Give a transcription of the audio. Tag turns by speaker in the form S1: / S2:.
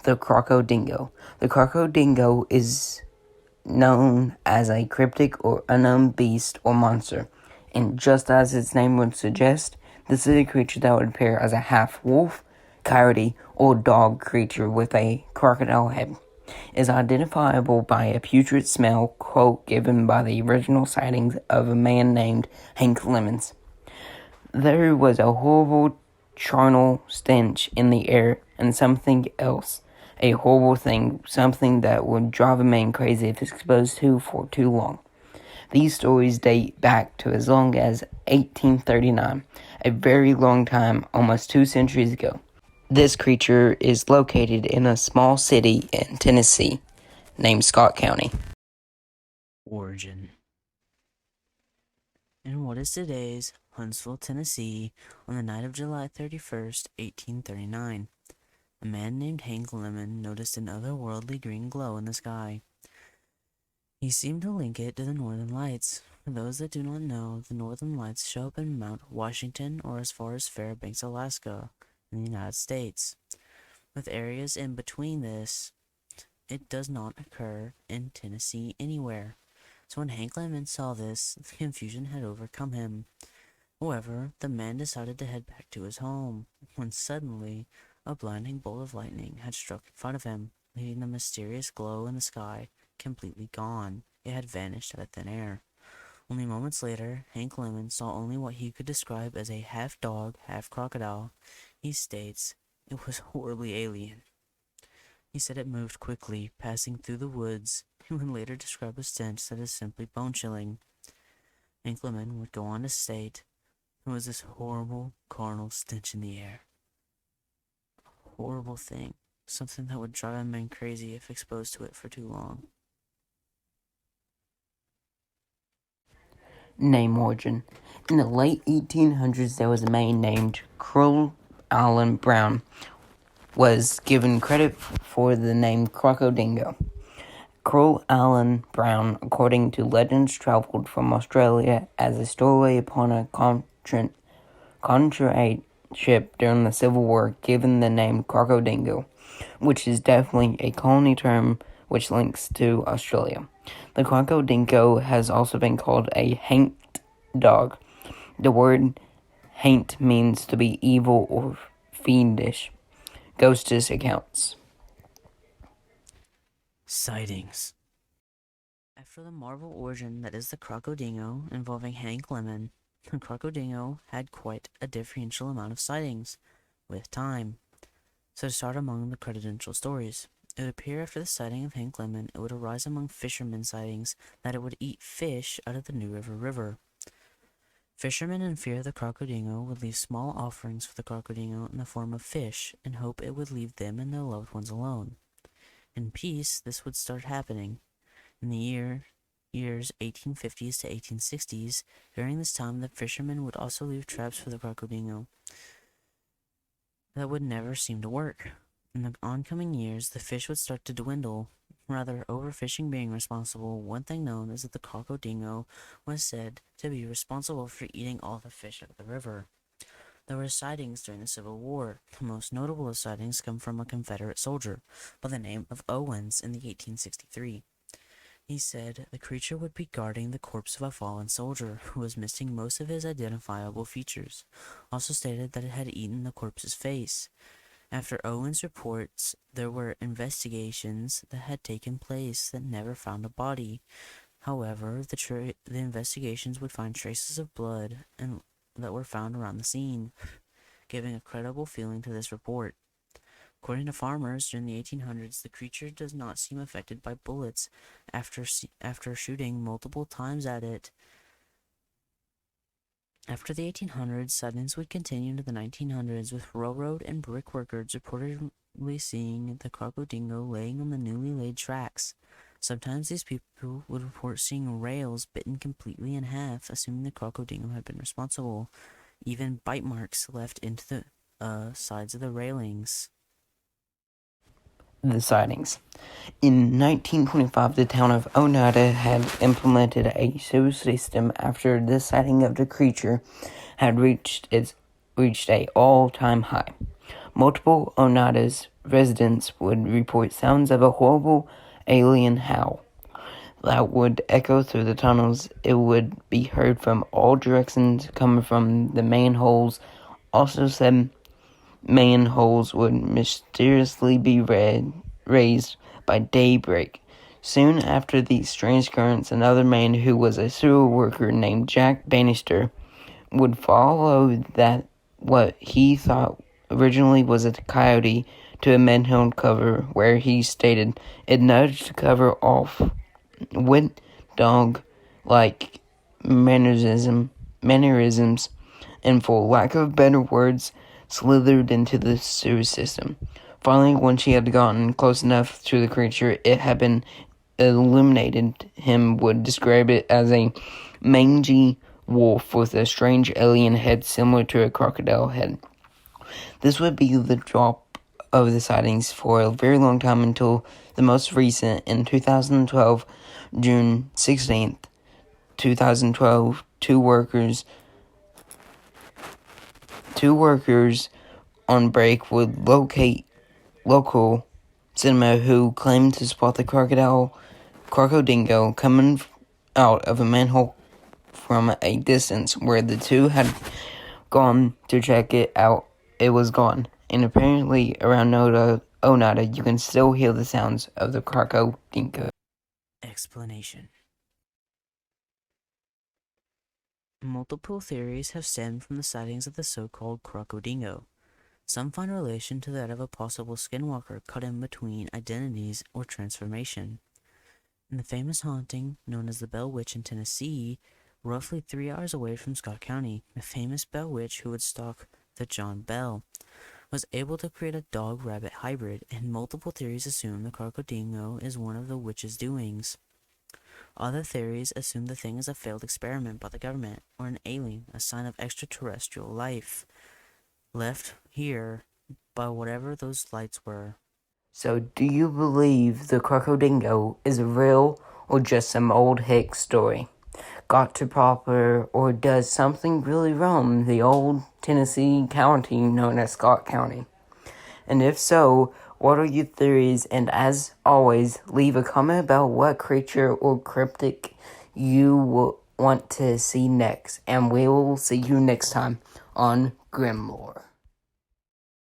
S1: The Crocodingo. The Crocodingo is known as a cryptic or unknown beast or monster, and just as its name would suggest, this is a creature that would appear as a half-wolf, coyote, or dog creature with a crocodile head. It is identifiable by a putrid smell, quote given by the original sightings of a man named Hank Lemons. There was a horrible charnel stench in the air, and something else. A horrible thing, something that would drive a man crazy if exposed to for too long. These stories date back to as long as 1839, a very long time, almost 2 centuries ago. This creature is located in a small city in Tennessee named Scott County.
S2: Origin. In what is today's Huntsville, Tennessee, on the night of July 31st, 1839, a man named Hank Lemon noticed an otherworldly green glow in the sky. He seemed to link it to the Northern Lights. For those that do not know, the Northern Lights show up in Mount Washington or as far as Fairbanks, Alaska, in the United States. With areas in between this, it does not occur in Tennessee anywhere. So when Hank Lemon saw this, the confusion had overcome him. However, the man decided to head back to his home, when suddenly a blinding bolt of lightning had struck in front of him, leaving the mysterious glow in the sky completely gone. It had vanished out of thin air. Only moments later, Hank Lemon saw only what he could describe as a half-dog, half-crocodile. He states, it was horribly alien. He said it moved quickly, passing through the woods. He would later describe a stench that is simply bone-chilling. Hank Lemon would go on to state, there was this horrible, carnal stench in the air. A horrible thing. Something that would drive a man crazy if exposed to it for too long.
S1: Name origin. In the late 1800s, there was a man named Crowell Allen Brown, was given credit for the name Crocodingo. Crowell Allen Brown, according to legends, traveled from Australia as a stowaway upon a contract ship during the Civil War, given the name Crocodingo, which is definitely a colony term which links to Australia. The Crocodingo has also been called a haint dog. The word haint means to be evil or fiendish. Ghostess accounts.
S2: Sightings. After the Marvel origin that is the Crocodingo involving Hank Lemon, the Crocodingo had quite a differential amount of sightings, with time. So to start among the credential stories, it would appear after the sighting of Hank Lemon, it would arise among fishermen sightings that it would eat fish out of the New River. Fishermen in fear of the Crocodingo would leave small offerings for the Crocodingo in the form of fish in hope it would leave them and their loved ones alone. In peace, this would start happening. In the years 1850s to 1860s, during this time the fishermen would also leave traps for the Crocodingo that would never seem to work. In the oncoming years, the fish would start to dwindle, rather overfishing being responsible. One thing known is that the Crocodingo was said to be responsible for eating all the fish out of the river. There were sightings during the Civil War. The most notable of sightings come from a Confederate soldier by the name of Owens in the 1863. He said the creature would be guarding the corpse of a fallen soldier who was missing most of his identifiable features. Also stated that it had eaten the corpse's face. After Owens' reports, there were investigations that had taken place that never found a body. However, the investigations would find traces of blood and that were found around the scene, giving a credible feeling to this report. According to farmers, during the 1800s, the creature does not seem affected by bullets after shooting multiple times at it. After the 1800s, sightings would continue into the 1900s, with railroad and brick workers reportedly seeing the Crocodingo laying on the newly laid tracks. Sometimes these people would report seeing rails bitten completely in half, assuming the Crocodingo had been responsible. Even bite marks left into the sides of the railings.
S1: The sightings. In 1925, the town of Oneida had implemented a sewer system after the sighting of the creature had reached a all-time high. Multiple Oneida's residents would report sounds of a horrible alien howl that would echo through the tunnels. It would be heard from all directions coming from the manholes. Also said manholes would mysteriously be raised by daybreak. Soon after these strange occurrences, another man who was a sewer worker named Jack Bannister would follow that what he thought originally was a coyote to a manhole cover, where he stated it nudged the cover off with dog-like mannerisms, and for lack of better words, slithered into the sewer system. Finally, when she had gotten close enough to the creature, it had been illuminated. Him would describe it as a mangy wolf with a strange alien head similar to a crocodile head. This would be the drop of the sightings for a very long time until the most recent in 2012, June 16th, 2012, two workers on break would locate local cinema who claimed to spot the Crocodingo coming out of a manhole from a distance. Where the two had gone to check it out, it was gone. And apparently around Oneida, you can still hear the sounds of the Crocodingo.
S2: Explanation. Multiple theories have stemmed from the sightings of the so-called Crocodingo. Some find relation to that of a possible skinwalker caught in between identities or transformation. In the famous haunting known as the Bell Witch in Tennessee, roughly 3 hours away from Scott County, the famous Bell Witch who would stalk the John Bell was able to create a dog-rabbit hybrid, and multiple theories assume the Crocodingo is one of the witch's doings. Other theories assume the thing is a failed experiment by the government or an alien, a sign of extraterrestrial life, left here by whatever those lights were.
S1: So, do you believe the Crocodingo is real or just some old hick story? Got to proper, or does something really roam the old Tennessee county known as Scott County? And if so, what are your theories? And as always, leave a comment about what creature or cryptic you will want to see next. And we will see you next time on Grim Lore.